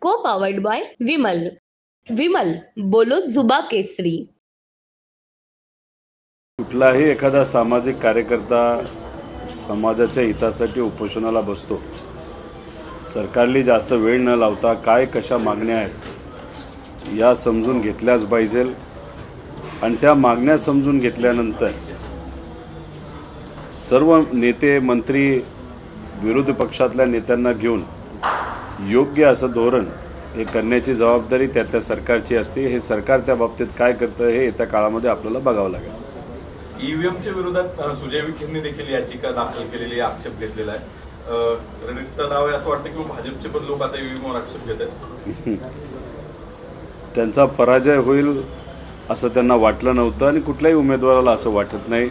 को powered by Vimal. Vimal बोलो जुबा केसरी. कुठलाही एखादा सामाजिक कार्यकर्ता समाजाच्या हितासाठी उपोषणाला बसतो. सरकारली जास्त वेळ न लावता काय कशा मागण्या आहेत या समजून घेतल्याच पाहिजे आणि त्या मागण्या समजून घेतल्यानंतर सर्व नेते मंत्री विरोधी पक्षातल्या नेत्यांना घेऊन योग्य असं धोरण हे करण्याची जबाबदारी त्या सरकारची असते. हे सरकार त्या बाबतीत काय करतं हे येत्या काळामध्ये आपल्याला बघावं लागेल. ईव्हीएमच्या विरोधात सुजय विखेंनी देखील याचिका दाखल केलेली आक्षेप घेतलेला आहे. रणनीतीचा दावा आहे असं वाटतं की भाजपचे पण लोक आता ईव्हीएमवर आक्षेप घेत आहेत. त्यांचा पराजय होईल असं त्यांना वाटलं नव्हतं आणि कुठल्याही उमेदवाराला असं वाटत नाही.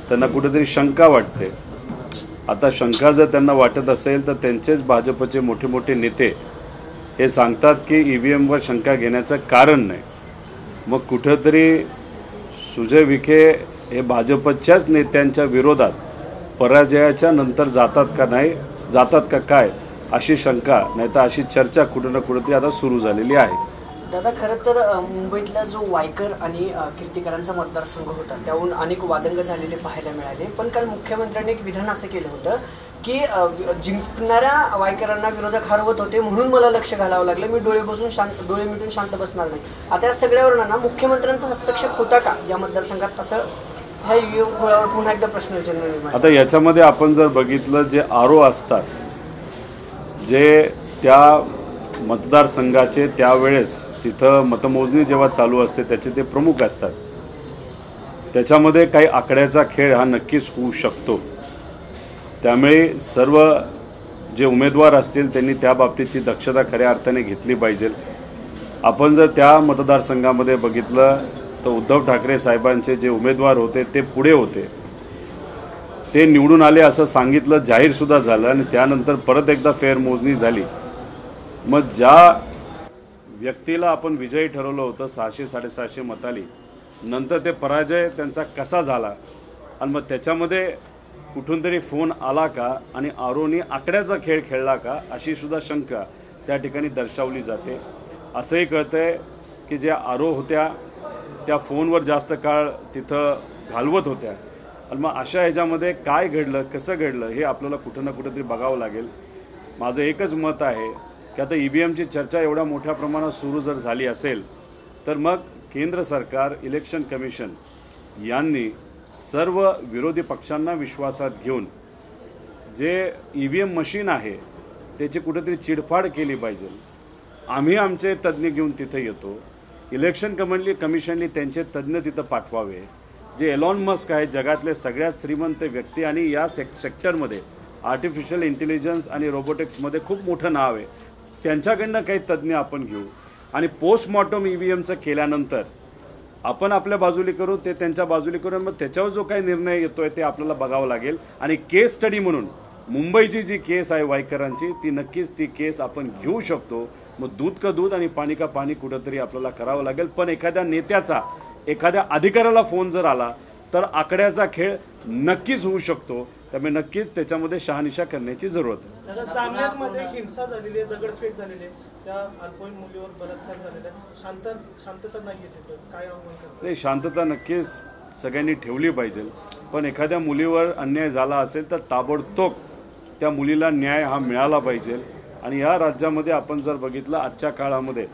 त्यांना कुठेतरी शंका वाटते. आता शंका जर त्यांना वाटत असेल तर त्यांचेच भाजपचे मोठे मोठे नेते हे सांगतात की ईव्हीएमवर शंका घेण्याचं कारण नाही. मग कुठंतरी सुजय विखे हे भाजपच्याच नेत्यांच्या विरोधात पराजयाच्या नंतर जातात का काय अशी शंका नाही तर अशी चर्चा कुठं ना कुठेतरी आता सुरू झालेली आहे. दादा, खरं तर मुंबईतला जो वायकर आणि कीर्तिकरांचा मतदारसंघ होता त्याहून अनेक वादंग झालेले पाहायला मिळाले. पण काल मुख्यमंत्र्यांनी एक विधान असं केलं होतं की जिंकणाऱ्या वायकरांना विरोधक हरवत होते म्हणून मला लक्ष घालावं लागलं, मी डोळे मिटून शांत बसणार नाही. आता या सगळ्यावर ना मुख्यमंत्र्यांचा हस्तक्षेप होता का या मतदारसंघात, असं ह्या युवकावर पुन्हा एकदा प्रश्नचिन्ह निर्माण. आता याच्यामध्ये आपण जर बघितलं जे आरो असतात जे त्या मतदारसंघाचे त्यावेळेस तिथं मतमोजणी जेव्हा चालू असते त्याचे ते प्रमुख असतात. त्याच्यामध्ये काही आकड्याचा खेळ हा नक्कीच होऊ शकतो. त्यामुळे सर्व जे उमेदवार असतील त्यांनी त्या बाबतीची दक्षता खऱ्या अर्थाने घेतली पाहिजे. आपण जर त्या मतदारसंघामध्ये बघितलं तर उद्धव ठाकरे साहेबांचे जे उमेदवार होते ते पुढे होते. ते निवडून आले असं सांगितलं, जाहीरसुद्धा झालं आणि त्यानंतर परत एकदा फेरमोजणी झाली. मग ज्या व्यक्तीला आपण विजयी ठरवलं होतं 600-650 मतांनी, नंतर ते पराजय त्यांचा कसा झाला आणि मग त्याच्यामध्ये कुठून तरी फोन आला का आणि आरोनी आकड्याचा खेळ खेळला का अशी सुद्धा शंका त्या ठिकाणी दर्शवली जाते. असंही कळतंय की ज्या आरो होत्या त्या फोनवर जास्त काळ तिथं घालवत होत्या आणि मग अशा ह्याच्यामध्ये काय घडलं कसं घडलं हे आपल्याला कुठं ना कुठंतरी बघावं लागेल. माझं एकच मत आहे की आता ईव्हीएमची चर्चा एवढ्या मोठ्या प्रमाणात सुरू जर झाली असेल तर मग केंद्र सरकार, इलेक्शन कमिशन यांनी सर्व विरोधी पक्षांना विश्वासात घेऊन जे ईव्हीएम मशीन आहे त्याची कुठेतरी चिडफाड केली पाहिजे. आम्ही आमचे तज्ज्ञ घेऊन तिथे येतो. इलेक्शन कमिशननी त्यांचे तज्ज्ञ तिथं पाठवावे. जे एलॉन मस्क आहे जगातले सगळ्यात श्रीमंत व्यक्ती आणि या सेक्टरमध्ये आर्टिफिशियल इंटेलिजन्स आणि रोबोटिक्समध्ये खूप मोठं नाव आहे, त्यांच्याकडनं काही तज्ज्ञ आपण घेऊ आणि पोस्टमॉर्टम ईव्हीएमचं केल्यानंतर आपण आपल्या बाजूली करू, ते त्यांच्या बाजूली करू. मग त्याच्यावर जो काही निर्णय येतोय ते आपल्याला बघावं लागेल. आणि केस स्टडी म्हणून मुंबईची जी केस आहे वायकरांची ती नक्कीच ती केस आपण घेऊ शकतो. मग दूध का दूध आणि पाणी का पाणी कुठंतरी आपल्याला करावं लागेल. पण एखाद्या नेत्याचा एखाद्या अधिकाऱ्याला फोन जर आला तर आकड्याचा खेळ नक्कीच होऊ शकतो. त्यामुळे नक्कीच त्याच्यामध्ये शहानिशा करण्याची जरूरत आहे. जामनेरमध्ये हिंसा झालेली आहे, दगडफेक झालेली आहे, त्या अल्पवयीन मुलीवर बलात्कार झालेला आहे. शांतता नाही तिथं, काय आव्हान करतो? नाही, शांतता नक्कीच सगळ्यांनी ठेवली पाहिजे. पण एखाद्या मुलीवर अन्याय झाला असेल तर ताबडतोब त्या मुलीला न्याय हा मिळाला पाहिजे. आणि या राज्यामध्ये आपण जर बघितलं आजच्या काळामध्ये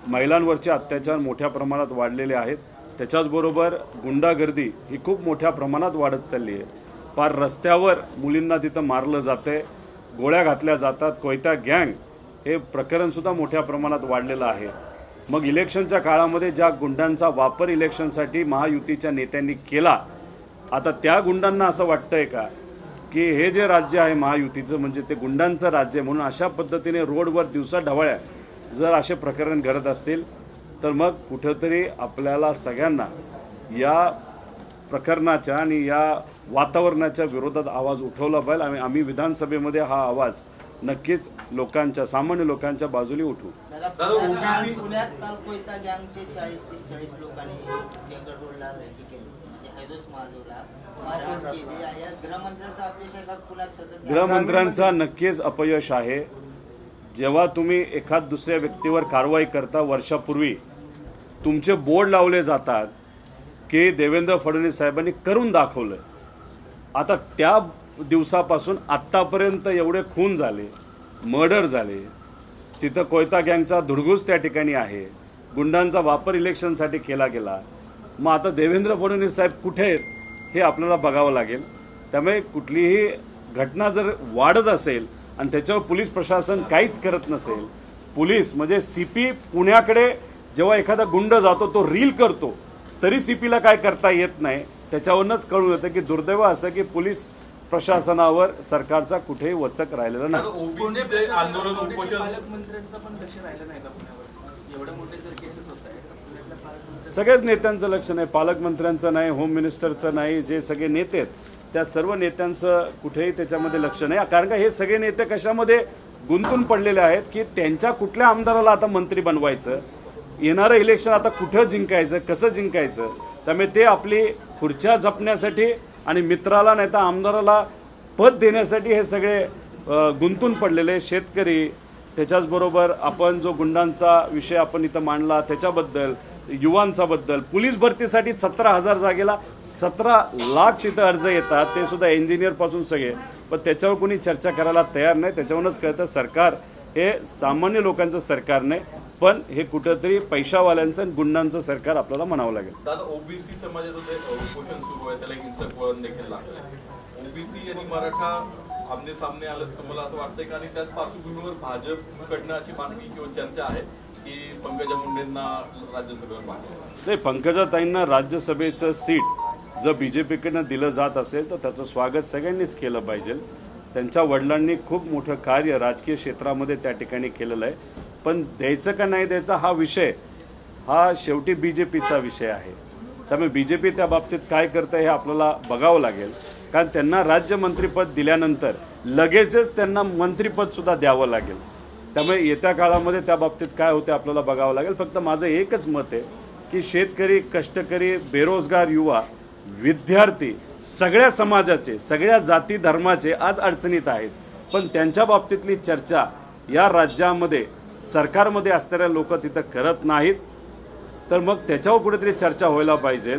महिलांवरचे अत्याचार मोठ्या प्रमाणात वाढलेले आहेत. त्याच्याचबरोबर गुंडागर्दी ही खूप मोठ्या प्रमाणात वाढत चालली आहे. पार रस्त्यावर मुलींना तिथं मारलं जातंय, गोळ्या घातल्या जातात. कोयता गँग हे प्रकरणसुद्धा मोठ्या प्रमाणात वाढलेलं आहे. मग इलेक्शनच्या काळामध्ये ज्या गुंडांचा वापर इलेक्शनसाठी महायुतीच्या नेत्यांनी केला, आता त्या गुंडांना असं वाटतंय का की हे जे राज्य आहे महायुतीचं म्हणजे ते गुंडांचं राज्य आहे, म्हणून अशा पद्धतीने रोडवर दिवसा ढवळ्या जर असे प्रकरण घडत असतील तर मग कुठंतरी आपल्याला सगळ्यांना या प्रकरणाच्या आणि या वातावरणाच्या विरोधात आवाज उठवला पाहिजे. आम्ही विधानसभेमध्ये हा आवाज नक्कीच लोकांच्या, सामान्य लोकांच्या बाजूने उठवू. गृहमंत्र्यांचा नक्कीच अपयश आहे. जेव्हा तुम्ही एखाद दुसऱ्या व्यक्तीवर कारवाई करता वर्षापूर्वी तुमचे बोर्ड लावले जातात की देवेंद्र फडणवीस साहेबांनी करून दाखवलं. आता त्या दिवसापासून आत्तापर्यंत एवढे खून झाले, मर्डर झाले, तिथं कोयता गँगचा धुडगूस त्या ठिकाणी आहे, गुंडांचा वापर इलेक्शनसाठी केला गेला. मग आता देवेंद्र फडणवीस साहेब कुठे आहेत हे आपल्याला बघावं लागेल. त्यामुळे कुठलीही घटना जर वाढत असेल आणि त्याच्यावर पोलीस प्रशासन काहीच करत नसेल, पोलीस म्हणजे CP पुण्याकडे जेव्हा एखादा गुंड जातो तो रील करतो तरी CPला काय करता येत नाही, त्याच्यावरूनच कळून येतं की दुर्दैव असं की पोलीस प्रशासनावर सरकारचा कुठेही वचक राहिलेला नाही. ओबीसीचे आंदोलन उपोषण पालकमंत्र्यांचं पण लक्ष राहिलं नाही का पुण्यावर? एवढे मोठे जर केसेस होत आहेत पुण्यातल्या पालकमंत्री सगळ्याच नेत्यांचं लक्ष नाही, पालकमंत्र्यांचं नाही, होम मिनिस्टरचं नाही, जे सगळे नेते आहेत त्या सर्व नेत्यांचं कुठेही त्याच्यामध्ये लक्ष नाही. कारण का हे सगळे नेते कशामध्ये गुंतून पडलेले आहेत की त्यांच्या कुठल्या आमदाराला आता मंत्री बनवायचं, येणारं इलेक्शन आता कुठं जिंकायचं, कसं जिंकायचं. त्यामुळे ते आपली खुर्च्या जपण्यासाठी आणि मित्राला नाही तर आमदाराला पद देण्यासाठी हे सगळे गुंतून पडलेले. शेतकरी, त्याच्याचबरोबर आपण जो गुंडांचा विषय आपण इथं मांडला त्याच्याबद्दल, युवांचा बद्दल, पोलीस भरतीसाठी 17,000 जागेला 17 लाख तिथं अर्ज येतात, ते सुद्धा इंजिनियरपासून सगळे. पण त्याच्यावर कोणी चर्चा करायला तयार नाही. त्याच्यावरूनच कळतं सरकार हे सामान्य लोकांचं सरकार नाही, पण हे कुठंतरी पैशावाल्यांचं आणि गुंडांचं सरकार आपल्याला म्हणावं लागेल. दादा, ओबीसी समाजाचं जे उपोषण सुरू आहे त्याला हिंसक वळण देखील लागलं. ओबीसी आणि मराठा आमने सामने आलं तर मला असं वाटतंय का, आणि त्याच पार्श्वभूमीवर भाजपकडनं अशी मागणी किंवा चर्चा आहे की पंकजा मुंडेंना राज्यसभेवर पाठवावं. नाही, पंकजाताईंना राज्यसभेचं सीट जर BJPकडनं दिलं जात असेल तर त्याचं स्वागत सगळ्यांनीच केलं पाहिजे. त्यांच्या वडिलांनी खूप मोठं कार्य राजकीय क्षेत्रामध्ये त्या ठिकाणी केलेलं आहे. पण द्यायचं का नाही द्यायचं हा विषय हा शेवटी BJPचा विषय आहे. त्यामुळे BJP त्या बाबतीत काय करतं हे आपल्याला बघावं लागेल. कारण त्यांना राज्यमंत्रीपद दिल्यानंतर लगेचच त्यांना मंत्रिपदसुद्धा द्यावं लागेल. त्यामुळे येत्या काळामध्ये त्या बाबतीत काय होते आपल्याला बघावं लागेल. फक्त माझं एकच मत आहे की शेतकरी, कष्टकरी, बेरोजगार युवा, विद्यार्थी, सगळ्या समाजाचे, सगळ्या जाती धर्माचे आज अडचणीत आहेत. पण त्यांच्या बाबतीतली चर्चा या राज्यामध्ये सरकारमध्ये असणाऱ्या लोक तिथं करत नाहीत. तर मग त्याच्यावर कुठेतरी चर्चा व्हायला पाहिजे.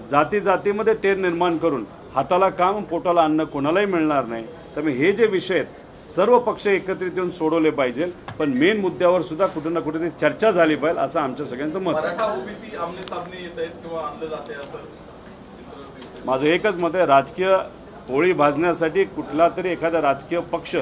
जाती जातीमध्ये तेढ निर्माण करून हाताला काम पोटाला अन्न कोणालाही मिळणार नाही. त्यामुळे हे जे विषय आहेत सर्व पक्ष एकत्रित येऊन सोडवले पाहिजे. पण मेन मुद्द्यावर सुद्धा कुठं ना कुठेतरी चर्चा झाली पाहिजे असं आमच्या सगळ्यांचं मत आहे. मराठा ओबीसी आमने सामने येत आहेत किंवा आणलं जाते असं चित्र? माझं एकच मत आहे, राजकीय पोळी भाजण्यासाठी कुठला तरी एखादा राजकीय पक्ष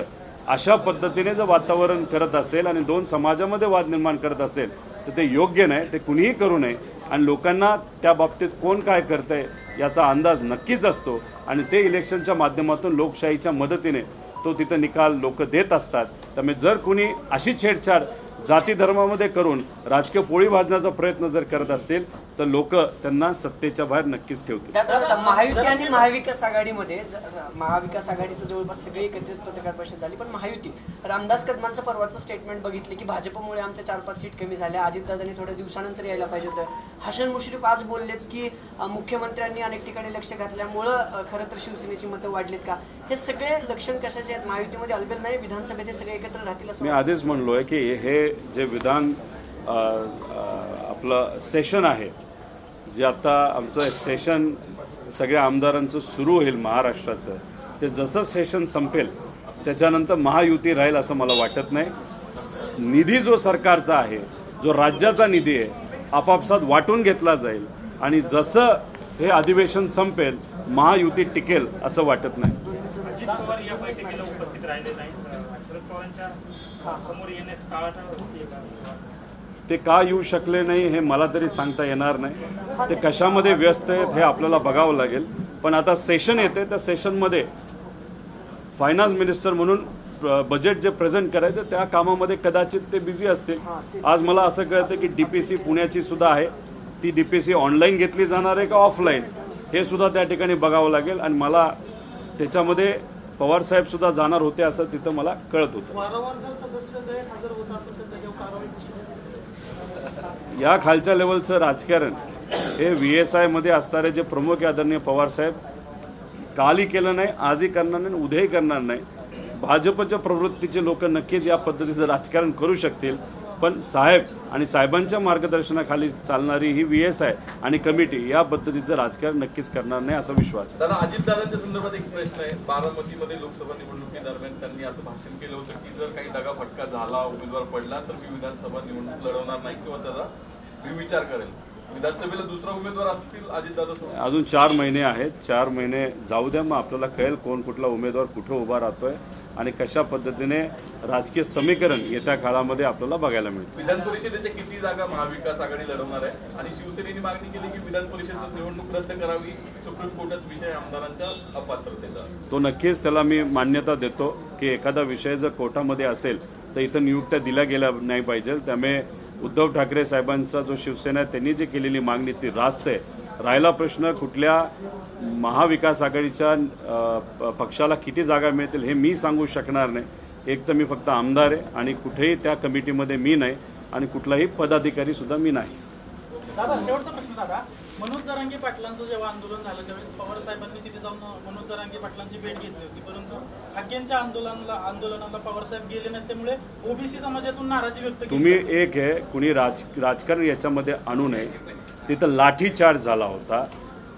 अशा पद्धतीने जर वातावरण करत असेल आणि दोन समाजामध्ये वाद निर्माण करत असेल तर ते योग्य नाही. ते कुणीही करू नये. आणि लोकांना त्या बाबतीत कोण काय करतंय याचा अंदाज नक्कीच असतो आणि ते इलेक्शनच्या माध्यमातून लोकशाहीच्या मदतीने तो तिथं निकाल लोक देत असतात. त्यामुळे जर कुणी अशी छेडछाड जाती धर्मामध्ये करून राजकीय पोळी भाजण्याचा प्रयत्न जर करत असतील तर लोक त्यांना सत्तेच्या बाहेर नक्कीच ठेवतील. महायुती आणि महाविकास आघाडीमध्ये महाविकास आघाडीचं जवळपास सगळी एकत्रित पत्रकार परिषद झाली, पण महायुती रामदास कदमांचं परवाचं स्टेटमेंट बघितलं की भाजपमुळे आमच्या 4-5 सीट कमी झाल्या, अजितदादांनी थोड्या दिवसानंतर यायला पाहिजे होतं. हसन मुश्रीफ आज बोललेत की मुख्यमंत्र्यांनी अनेक ठिकाणी लक्ष घातल्यामुळं खरं तर शिवसेनेची मतं वाढलीत का? हे सगळे लक्षण कशाचे आहेत? महायुतीमध्ये अलबेल नाही, विधानसभेत हे सगळे एकत्र राहतील असं मी आधीच म्हणलोय की हे जे विधान आपलं सेशन आहे, जे आता आमचं सेशन सगळ्या आमदारांचं सुरू होईल महाराष्ट्राचं, ते जसं सेशन संपेल त्याच्यानंतर महायुती राहील असं मला वाटत नाही. निधी जो सरकारचा आहे, जो राज्याचा निधी आहे, आपापसात वाटून घेतला जाईल आणि जसं हे अधिवेशन संपेल महायुती टिकेल असं वाटत नाही. अजित पवार या बैठकीला उपस्थित राहिले नाहीत. शरद पवारांच्या समोर येण्यास काळ होती का? ते का येऊ शकले नाही हे मला तरी सांगता येणार नाही. ते कशामध्ये व्यस्त आहेत हे आपल्याला बघावं लागेल. पण आता सेशन येते, त्या सेशनमध्ये फायनान्स मिनिस्टर म्हणून बजेट जे प्रेझेंट करायचं त्या कामामध्ये कदाचित ते बिझी असतील. आज मला असं कळतं की DPC पुण्याची सुद्धा आहे, ती DPC ऑनलाईन घेतली जाणार आहे का ऑफलाईन हे सुद्धा त्या ठिकाणी बघावं लागेल. आणि मला त्याच्यामध्ये पवारसाहेब सुद्धा जाणार होते असं तिथं मला कळत होतं. वारंवार जर सदस्य गैरहजर होत असेल तर त्याच्यावर कारवाई या खालच्या लेवलचं राजकारण हे VSI मध्ये असणारे जे प्रमुख आदरणीय पवारसाहेब कालही केलं नाही, आजही करणार नाही, उद्याही करणार नाही. भाजपच्या प्रवृत्तीचे लोक नक्कीच या पद्धतीचं राजकारण करू शकतील, पण साहेब आणि साहेबांच्या मार्गदर्शनाखाली चालणारी ही VS आहे आणि कमिटी या पद्धतीचं राजकारण नक्कीच करणार नाही असा विश्वास आहे. दादा, अजितदादांच्या संदर्भात एक प्रश्न आहे. बारामतीमध्ये लोकसभा निवडणुकीदरम्यान त्यांनी असं भाषण केलं होतं की जर काही दगाफटका झाला, उमेदवार पडला तर मी विधानसभा निवडणूक लढवणार नाही किंवा त्याचा मी विचार करेल. विधानसभेला दुसरा उमेदवार असतील अजितदादा? अजून 4 महिने आहेत, 4 महिने जाऊ द्या, मग आपल्याला कळेल कोण कुठला उमेदवार कुठे उभा राहतोय आणि कशा पद्धतीने राजकीय समीकरण येत्या काळामध्ये आपल्याला बघायला मिळतं. विधान परिषदेच्या किती जागा महाविकास आघाडी लढवणार आहे आणि शिवसेनेने मागणी केली की विधान परिषदेची निवडणूक रद्द करावी, सुप्रीम कोर्टात विषय आमदारांच्या अपात्रतेचा. तो नक्कीच त्याला मी मान्यता देतो की एखादा विषय जर कोर्टामध्ये असेल तर इथं नियुक्त्या दिल्या गेल्या नाही पाहिजे. त्यामुळे उद्धव ठाकरे साहेबांचा जो शिवसेना आहे त्यांनी जी केलेली मागणी ती रास्त आहे. राहिला प्रश्न कुठल्या महाविकास आघाडीच्या पक्षाला किती जागा मिळतील हे मी सांगू शकणार नाही. एक तर मी फक्त आमदार आहे आणि कुठेही त्या कमिटीमध्ये मी नाही आणि कुठलाही पदाधिकारी सुद्धा मी नाही. दादा, शेवटचा प्रश्न दादा, मनोज जरांगे पाटलांचं जेव्हा आंदोलन झालं त्यावेळेस पवार साहेबांनी तिथे जाऊन मनोज जरांगे पाटलांची भेट घेतली होती, परंतु हाकेंच्या आंदोलनाला पवार साहेब गेले नाहीत, त्यामुळे ओबीसी समाजातून नाराजी व्यक्त केली. तुम्ही एक आहे, कुणी राजकारण याच्यामध्ये आणू नये. तिथं लाठीचार्ज झाला होता.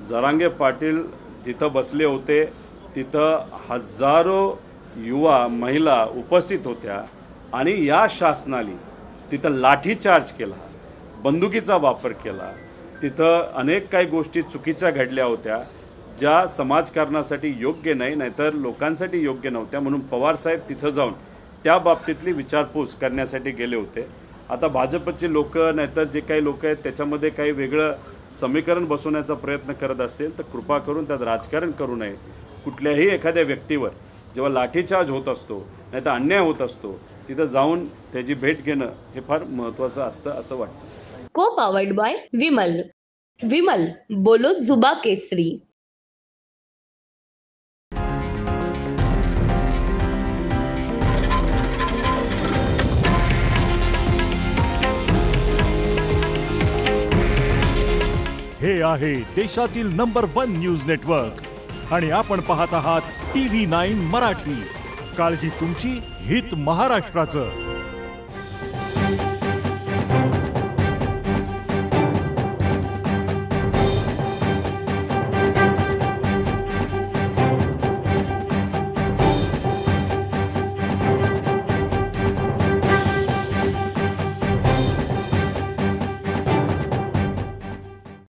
जरांगे पाटील जिथं बसले होते तिथं हजारो युवा महिला उपस्थित होत्या आणि या शासनाने तिथं लाठीचार्ज केला, बंदुकीचा वापर केला. तिथं अनेक काही गोष्टी चुकीच्या घडल्या होत्या ज्या समाजकारणासाठी योग्य नाही, नाहीतर लोकांसाठी योग्य नव्हत्या. म्हणून पवारसाहेब तिथं जाऊन त्या बाबतीतली विचारपूस करण्यासाठी गेले होते. आता भाजपचे लोक नाहीतर जे काही लोक आहेत त्याच्यामध्ये काही वेगळं समीकरण बसवण्याचा प्रयत्न करत असतील तर कृपा करून त्यात राजकारण करू नये. कुठल्याही एखाद्या व्यक्तीवर जेव्हा लाठीचार्ज होत असतो नाहीतर अन्याय होत असतो तिथं जाऊन त्याची भेट घेणं हे फार महत्त्वाचं असतं असं वाटतं. को पावर्ड बाय विमल. विमल बोलो जुबा केसरी. हे आहे देशातील नंबर 1 न्यूज नेटवर्क आणि आपण पाहत आहात TV9 मराठी. काळजी तुमची, हित महाराष्ट्राचं.